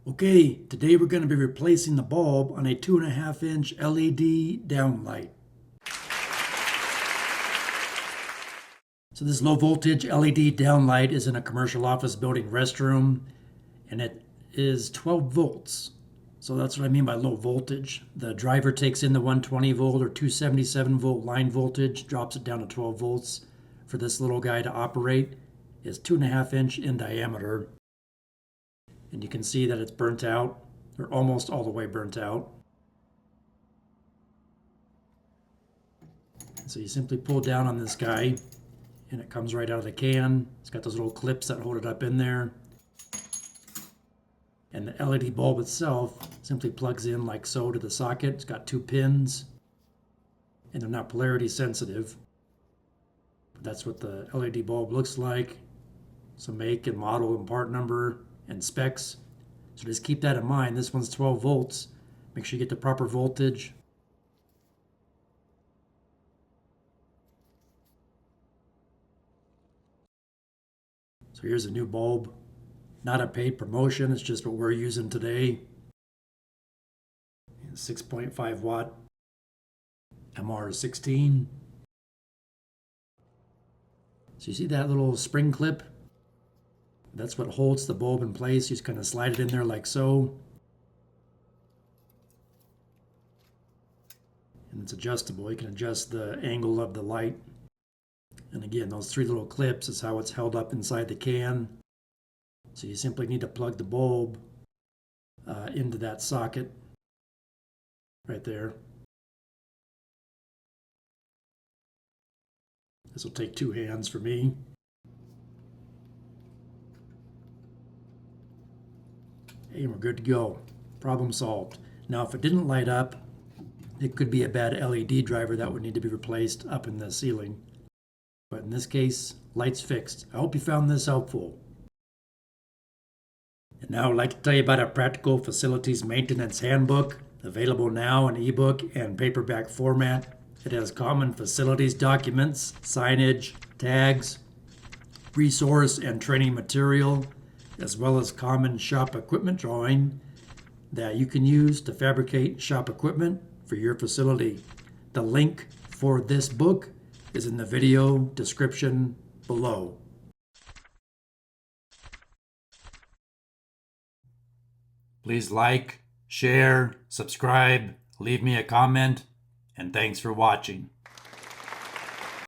Okay, today we're going to be replacing the bulb on a 2.5-inch LED downlight. So this low voltage LED downlight is in a commercial office building restroom, and it is 12 volts. So that's what I mean by low voltage. The driver takes in the 120 volt or 277 volt line voltage, drops it down to 12 volts. For this little guy to operate is 2.5-inch in diameter. And you can see that it's burnt out, or almost all the way burnt out. So you simply pull down on this guy, and it comes right out of the can. It's got those little clips that hold it up in there. And the LED bulb itself simply plugs in like so to the socket. It's got 2 pins, and they're not polarity sensitive. But that's what the LED bulb looks like. Some make and model and part number and specs. So just keep that in mind. This one's 12 volts. Make sure you get the proper voltage. So here's a new bulb. Not a paid promotion, it's just what we're using today. 6.5 watt MR16. So you see that little spring clip? That's what holds the bulb in place. You just kind of slide it in there like so. And it's adjustable. You can adjust the angle of the light. And again, those 3 little clips is how it's held up inside the can. So you simply need to plug the bulb into that socket right there. This will take 2 hands for me. And we're good to go. Problem solved. Now, if it didn't light up, it could be a bad LED driver that would need to be replaced up in the ceiling. But in this case, light's fixed. I hope you found this helpful. And now I'd like to tell you about our Practical Facilities Maintenance Handbook, available now in ebook and paperback format. It has common facilities documents, signage, tags, resource and training material, as well as common shop equipment drawing that you can use to fabricate shop equipment for your facility. The link for this book is in the video description below. Please like, share, subscribe, leave me a comment, and thanks for watching.